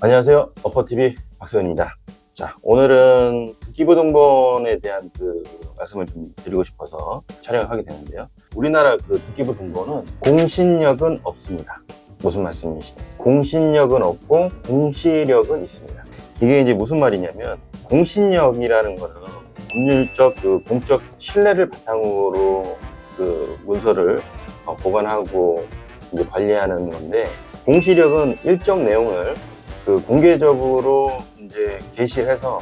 안녕하세요. 어퍼TV 박수현입니다. 자, 오늘은 등기부등본에 대한 말씀을 좀 드리고 싶어서 촬영을 하게 되는데요. 우리나라 등기부등본은 공신력은 없습니다. 무슨 말씀이시죠? 공신력은 없고 공시력은 있습니다. 이게 이제 무슨 말이냐면, 공신력이라는 거는 법률적 공적 신뢰를 바탕으로 문서를 보관하고 이제 관리하는 건데, 공시력은 일정 내용을 공개적으로 이제 게시를 해서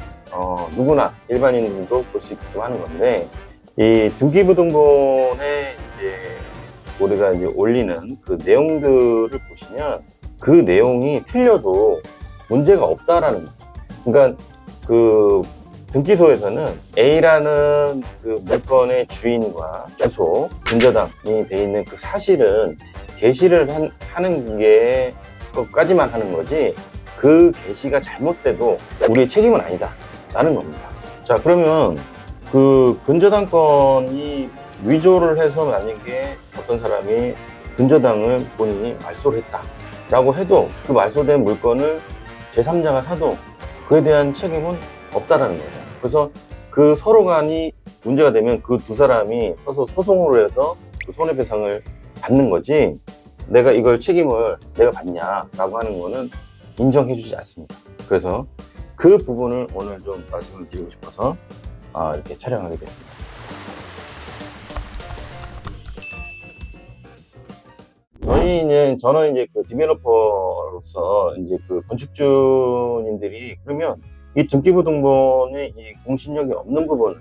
누구나 일반인들도 볼 수 있게끔 하는 건데, 이 등기부등본에 이제 우리가 이제 올리는 그 내용들을 보시면 그 내용이 틀려도 문제가 없다라는 거예요. 그러니까 등기소에서는 A라는 물건의 주인과 주소, 근저당이 돼 있는 그 사실은 게시를 하는 게 것까지만 하는 거지, 그 게시가 잘못돼도 우리의 책임은 아니다 라는 겁니다. 자, 그러면 근저당권이 위조를 해서 만약에 어떤 사람이 근저당을 본인이 말소를 했다 라고 해도, 그 말소된 물건을 제3자가 사도 그에 대한 책임은 없다라는 거예요. 그래서 서로 간이 문제가 되면 그 두 사람이 서서 소송으로 해서 손해배상을 받는 거지, 내가 이걸 책임을 내가 받냐라고 하는 거는 인정해주지 않습니다. 그래서 그 부분을 오늘 좀 말씀을 드리고 싶어서 이렇게 촬영하게 됐습니다. 저는 이제 디벨로퍼로서 이제 건축주님들이 그러면 이 등기부등본의 이 공신력이 없는 부분을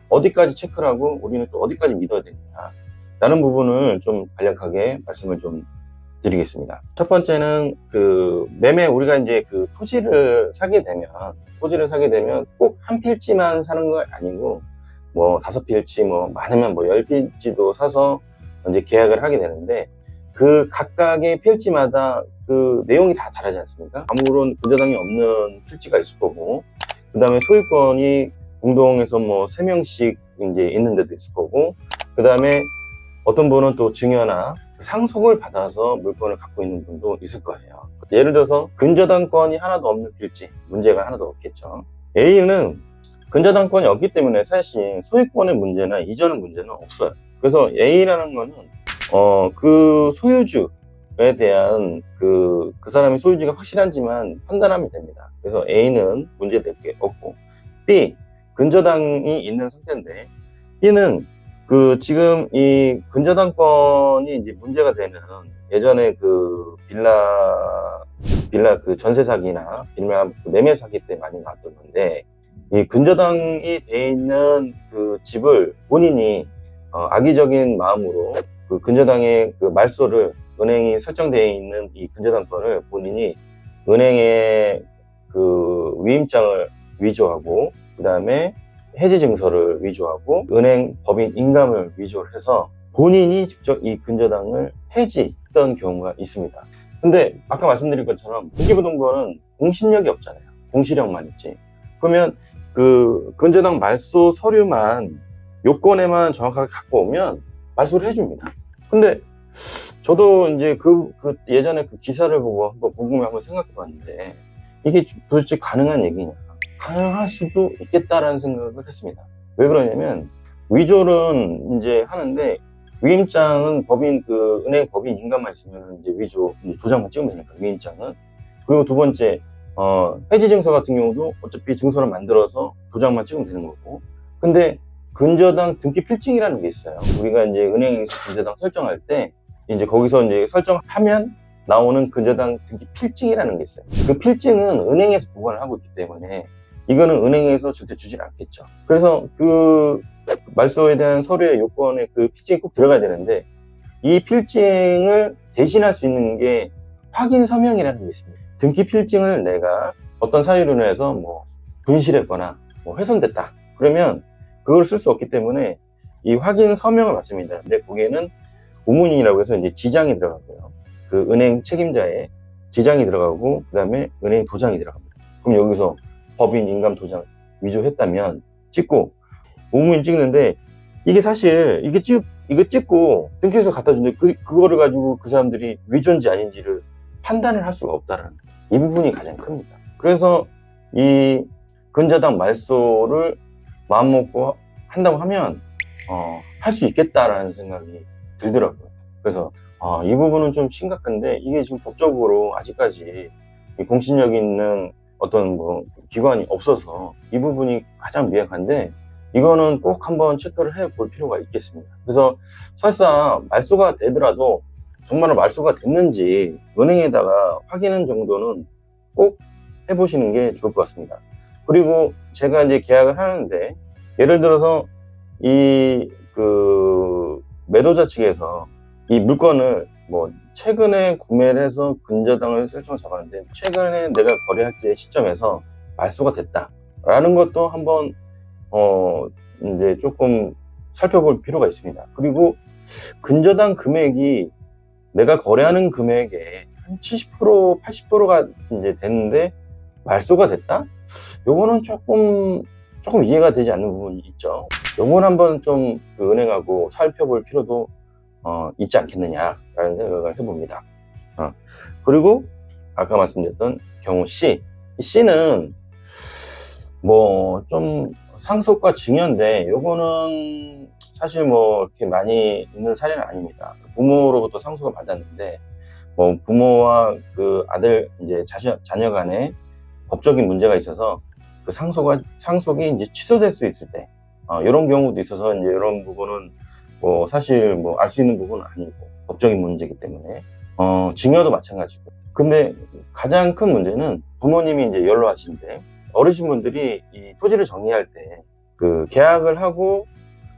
어디까지 체크를 하고 우리는 또 어디까지 믿어야 되느냐 라는 부분을 좀 간략하게 말씀을 좀 드리겠습니다. 첫 번째는 매매, 우리가 이제 토지를 사게 되면 꼭 한 필지만 사는 거 아니고, 뭐 5필지, 뭐 많으면 뭐 10필지도 사서 이제 계약을 하게 되는데, 그 각각의 필지마다 내용이 다 다르지 않습니까? 아무런 근저당이 없는 필지가 있을 거고, 그 다음에 소유권이 공동해서 뭐 3명씩 이제 있는 데도 있을 거고, 그 다음에 어떤 분은 또 증여나 상속을 받아서 물건을 갖고 있는 분도 있을 거예요. 예를 들어서 근저당권이 하나도 없는 필지, 문제가 하나도 없겠죠. A는 근저당권이 없기 때문에 사실 소유권의 문제나 이전의 문제는 없어요. 그래서 A라는 거는 그 소유주에 대한 그 사람의 소유주가 확실한지만 판단하면 됩니다. 그래서 A는 문제될 게 없고, B, 근저당이 있는 상태인데, B는 지금 이 근저당권이 이제 문제가 되는, 예전에 빌라 전세 사기나 빌라 매매 사기 때 많이 나왔던 건데, 이 근저당이 돼 있는 집을 본인이 악의적인 마음으로 근저당의 말소를, 은행이 설정되어 있는 이 근저당권을 본인이 은행에 위임장을 위조하고, 그 다음에 해지 증서를 위조하고, 은행 법인 인감을 위조를 해서 본인이 직접 이 근저당을 해지했던 경우가 있습니다. 근데 아까 말씀드린 것처럼 등기부등본은 공신력이 없잖아요. 공시력만 있지. 그러면 근저당 말소 서류만, 요건에만 정확하게 갖고 오면 말소를 해줍니다. 근데 저도 이제 예전에 기사를 보고 한번 생각해 봤는데, 이게 도대체 가능한 얘기냐? 가능할 수도 있겠다라는 생각을 했습니다. 왜 그러냐면, 위조는 이제 하는데, 위임장은 은행 법인 인감만 있으면 이제 도장만 찍으면 되니까, 위임장은. 그리고 두 번째, 해지 증서 같은 경우도 어차피 증서를 만들어서 도장만 찍으면 되는 거고. 근데 근저당 등기 필증이라는 게 있어요. 우리가 이제 은행에서 근저당 설정할 때, 이제 거기서 이제 설정하면 나오는 근저당 등기 필증이라는 게 있어요. 그 필증은 은행에서 보관을 하고 있기 때문에 이거는 은행에서 절대 주진 않겠죠. 그래서 말소에 대한 서류의 요건에 필증이 꼭 들어가야 되는데, 이 필증을 대신할 수 있는 게 확인 서명이라는 게 있습니다. 등기 필증을 내가 어떤 사유로 인해서 뭐 분실했거나 뭐 훼손됐다 그러면 그걸 쓸 수 없기 때문에 이 확인 서명을 받습니다. 근데 거기에는 우문인이라고 해서 이제 지장이 들어가고요. 은행 책임자의 지장이 들어가고, 그 다음에 은행 도장이 들어갑니다. 그럼 여기서 법인 인감 도장 위조했다면 찍고, 우문인 찍는데, 이게 사실 이거 찍고 등기소에 갖다 주는데 그거를 가지고 그 사람들이 위조인지 아닌지를 판단을 할 수가 없다라는 거예요. 이 부분이 가장 큽니다. 그래서 이 근저당 말소를 마음먹고 한다고 하면 할 수 있겠다라는 생각이 들더라고요. 그래서 이 부분은 좀 심각한데, 이게 지금 법적으로 아직까지 이 공신력 있는 어떤 뭐 기관이 없어서 이 부분이 가장 미약한데, 이거는 꼭 한번 체크를 해 볼 필요가 있겠습니다. 그래서 설사 말소가 되더라도 정말 말소가 됐는지 은행에다가 확인하는 정도는 꼭 해보시는 게 좋을 것 같습니다. 그리고 제가 이제 계약을 하는데, 예를 들어서 이 매도자 측에서 이 물건을 뭐 최근에 구매를 해서 근저당을 설정 잡았는데, 최근에 내가 거래할 때 시점에서 말소가 됐다라는 것도 한번 이제 조금 살펴볼 필요가 있습니다. 그리고 근저당 금액이 내가 거래하는 금액의 한 70%, 80%가 이제 됐는데 말소가 됐다? 요거는 조금 이해가 되지 않는 부분이 있죠. 요건 한번 좀 은행하고 살펴볼 필요도 있지 않겠느냐라는 생각을 해봅니다. 그리고 아까 말씀드렸던 경우 C, 이 C는 뭐 좀 상속과 증여인데, 요거는 사실 뭐 이렇게 많이 있는 사례는 아닙니다. 부모로부터 상속을 받았는데, 뭐 부모와 그 아들 이제 자녀 간에 법적인 문제가 있어서 그 상속이 이제 취소될 수 있을 때, 이런 경우도 있어서 이제 이런 부분은 뭐 사실 뭐 알 수 있는 부분은 아니고 법적인 문제이기 때문에, 증여도 마찬가지고. 근데 가장 큰 문제는 부모님이 이제 연로하신데, 어르신분들이 이 토지를 정리할 때 그 계약을 하고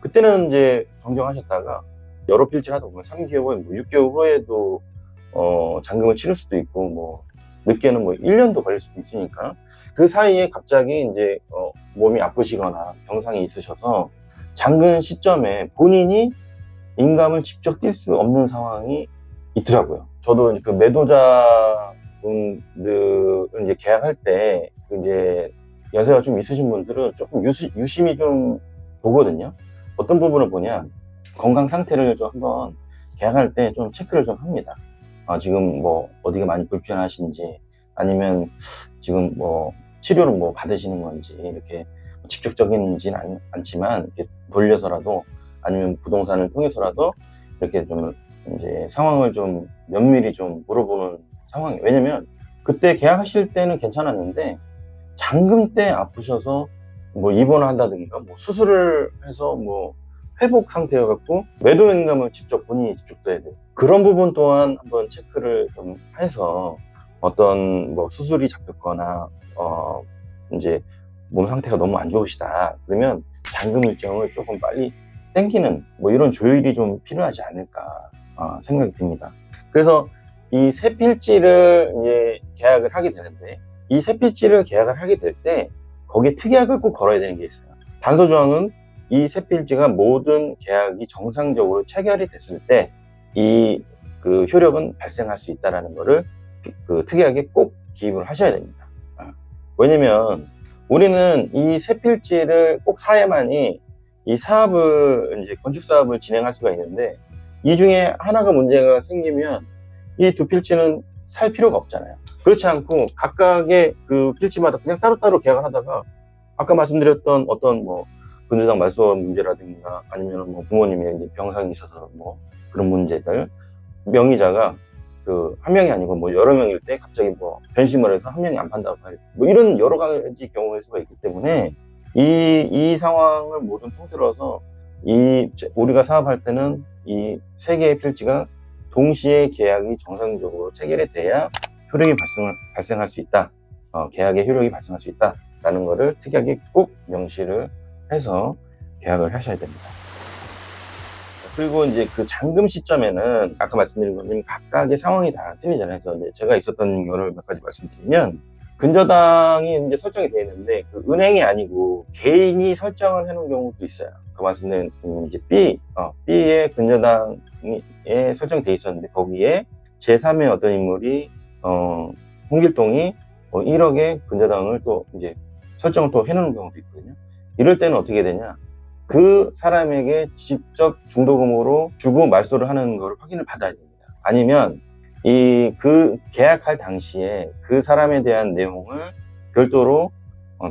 그때는 이제 정정하셨다가 여러 필지를 하다 보면 3개월, 뭐 6개월 후에도 잔금을 치를 수도 있고, 뭐 늦게는 뭐 1년도 걸릴 수도 있으니까, 그 사이에 갑자기 이제 몸이 아프시거나 병상이 있으셔서 잔금 시점에 본인이 인감을 직접 뛸 수 없는 상황이 있더라고요. 저도 그 매도자 분들 이제 계약할 때 이제 연세가 좀 있으신 분들은 조금 유심히 좀 보거든요. 어떤 부분을 보냐, 건강 상태를 좀 한번 계약할 때 좀 체크를 좀 합니다. 지금 뭐 어디가 많이 불편하신지, 아니면 지금 뭐 치료를 뭐 받으시는 건지, 이렇게 직접적인지는 않지만 이렇게 돌려서라도, 아니면 부동산을 통해서라도 이렇게 좀 이제 상황을 좀 면밀히 좀 물어보는 상황이에요. 왜냐면 그때 계약하실 때는 괜찮았는데 잔금 때 아프셔서 뭐 입원을 한다든가 뭐 수술을 해서 뭐 회복 상태여갖고 매도인감을 본인이 직접 떠야 돼요. 그런 부분 또한 한번 체크를 좀 해서, 어떤 뭐 수술이 잡혔거나 이제 몸 상태가 너무 안 좋으시다 그러면 잔금 일정을 조금 빨리 땡기는 뭐 이런 조율이 좀 필요하지 않을까 생각이 듭니다. 그래서 이 새 필지를 이제 계약을 하게 되는데, 이 새 필지를 계약을 하게 될 때 거기에 특약을 꼭 걸어야 되는 게 있어요. 단서 조항은 이 새 필지가 모든 계약이 정상적으로 체결이 됐을 때 이 그 효력은 발생할 수 있다라는 거를 그 특약에 꼭 기입을 하셔야 됩니다. 왜냐면 우리는 이 새 필지를 꼭 사야만이 이 사업을 이제 건축 사업을 진행할 수가 있는데, 이 중에 하나가 문제가 생기면 이 두 필지는 살 필요가 없잖아요. 그렇지 않고 각각의 그 필지마다 그냥 따로따로 계약을 하다가, 아까 말씀드렸던 어떤 뭐 근저당 말소 문제라든가, 아니면 뭐 부모님이 이제 병상이 있어서 뭐 그런 문제들, 명의자가 그 한 명이 아니고 뭐 여러 명일 때 갑자기 뭐 변심을 해서 한 명이 안 판다고 할, 뭐 이런 여러 가지 경우의 수가 있기 때문에, 이 상황을 모두 통틀어서 우리가 사업할 때는 이 세 개의 필지가 동시에 계약이 정상적으로 체결이 돼야 효력이 발생할 수 있다. 계약의 효력이 발생할 수 있다라는 거를 특약에 꼭 명시를 해서 계약을 하셔야 됩니다. 그리고 이제 그 잔금 시점에는 아까 말씀드린 것처럼 각각의 상황이 다 틀리잖아요. 그래서 이제 제가 있었던 거를 몇 가지 말씀드리면, 근저당이 이제 설정이 되어 있는데 그 은행이 아니고 개인이 설정을 해놓은 경우도 있어요. 그 말씀드린 이제 B의 근저당에 설정이 되어 있었는데, 거기에 제3의 어떤 인물이 홍길동이 1억의 근저당을 또 이제 설정을 또 해놓은 경우도 있거든요. 이럴 때는 어떻게 되냐? 그 사람에게 직접 중도금으로 주고 말소를 하는 걸 확인을 받아야 됩니다. 아니면 그 계약할 당시에 그 사람에 대한 내용을 별도로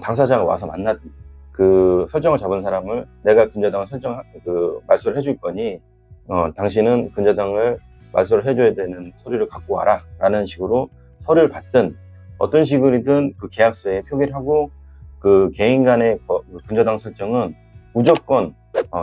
당사자가 와서 만나든, 그 설정을 잡은 사람을 내가 근저당을 말소를 해줄 거니 당신은 근저당을 말소를 해줘야 되는 서류를 갖고 와라 라는 식으로 서류를 받든, 어떤 식으로든 그 계약서에 표기를 하고, 그 개인 간의 근저당 설정은 무조건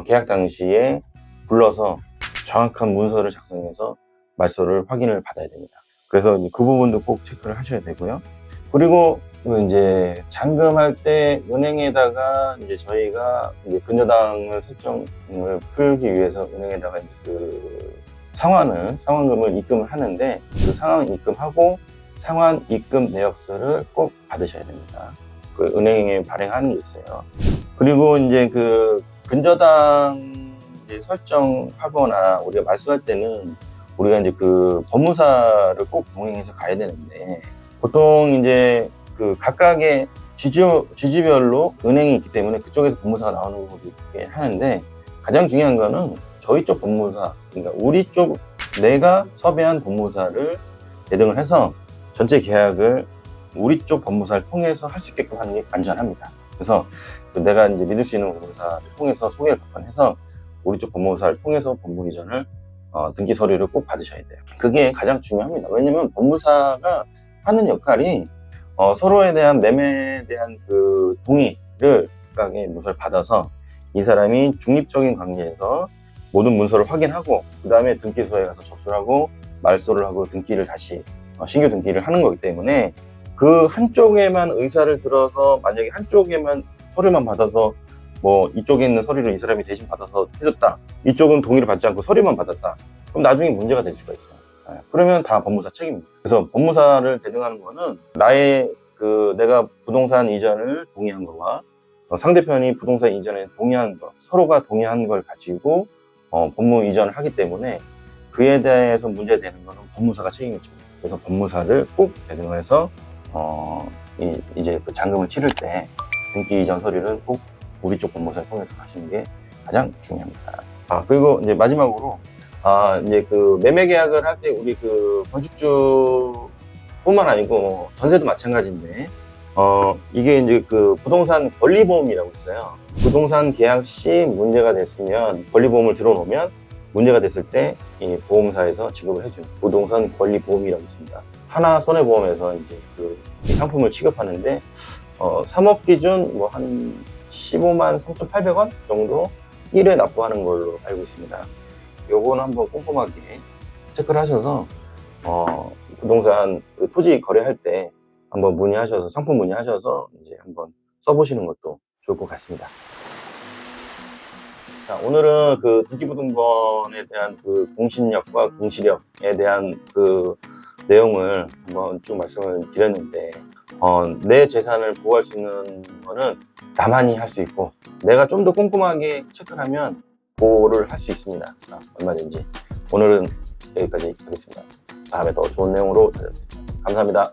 계약 당시에 불러서 정확한 문서를 작성해서 말소를 확인을 받아야 됩니다. 그래서 그 부분도 꼭 체크를 하셔야 되고요. 그리고 이제 잔금할 때 은행에다가 이제 저희가 이제 근저당을 설정을 풀기 위해서 은행에다가 이제 그 상환금을 입금을 하는데, 그 상환 입금하고 상환 입금 내역서를 꼭 받으셔야 됩니다. 그 은행에 발행하는 게 있어요. 그리고 이제 그 근저당 이제 설정하거나 우리가 말소할 때는 우리가 이제 그 법무사를 꼭 동행해서 가야 되는데, 보통 이제 그 각각의 지주별로 은행이 있기 때문에 그쪽에서 법무사가 나오는 것도 있게 하는데, 가장 중요한 거는 저희 쪽 법무사, 그러니까 우리 쪽 내가 섭외한 법무사를 대등을 해서 전체 계약을 우리 쪽 법무사를 통해서 할 수 있게끔 하는 게 안전합니다. 그래서 내가 이제 믿을 수 있는 법무사를 통해서 소개를 해서 우리 쪽 법무사를 통해서 법무 이전을 등기 서류를 꼭 받으셔야 돼요. 그게 가장 중요합니다. 왜냐면 법무사가 하는 역할이 서로에 대한 매매에 대한 그 동의를 각각의 문서를 받아서 이 사람이 중립적인 관계에서 모든 문서를 확인하고, 그 다음에 등기소에 가서 접수하고 말소를 하고 등기를 다시 신규 등기를 하는 거기 때문에, 그 한쪽에만 의사를 들어서 만약에 한쪽에만 서류만 받아서 뭐 이쪽에 있는 서류를 이 사람이 대신 받아서 해줬다, 이쪽은 동의를 받지 않고 서류만 받았다, 그럼 나중에 문제가 될 수가 있어요. 그러면 다 법무사 책임입니다. 그래서 법무사를 대등하는 거는 내가 부동산 이전을 동의한 거와 상대편이 부동산 이전에 동의한 거, 서로가 동의한 걸 가지고 법무 이전을 하기 때문에 그에 대해서 문제되는 거는 법무사가 책임을 집니다. 그래서 법무사를 꼭 대등해서 이제 그 잔금을 치를 때 등기 이전 서류는 꼭 우리 쪽 법무사를 통해서 하시는 게 가장 중요합니다. 그리고 이제 마지막으로 이제 그 매매 계약을 할 때 우리 그 건축주뿐만 아니고 전세도 마찬가지인데, 이게 이제 그 부동산 권리보험이라고 있어요. 부동산 계약 시 문제가 됐으면, 권리보험을 들어놓으면 문제가 됐을 때 이 보험사에서 지급을 해주는 부동산 권리보험이라고 있습니다. 하나손해보험에서 이제 그 상품을 취급하는데 3억 기준 뭐 한 15만 3,800원 정도 1회 납부하는 걸로 알고 있습니다. 요거는 한번 꼼꼼하게 체크를 하셔서 부동산 그 토지 거래할 때 한번 문의하셔서, 상품 문의하셔서 이제 한번 써보시는 것도 좋을 것 같습니다. 자, 오늘은 그 등기부등본에 대한 그 공신력과 공시력에 대한 그 내용을 한번 쭉 말씀을 드렸는데, 내 재산을 보호할 수 있는 거는 나만이 할 수 있고, 내가 좀 더 꼼꼼하게 체크를 하면 보호를 할 수 있습니다. 얼마든지. 오늘은 여기까지 하겠습니다. 다음에 더 좋은 내용으로 찾아뵙겠습니다. 감사합니다.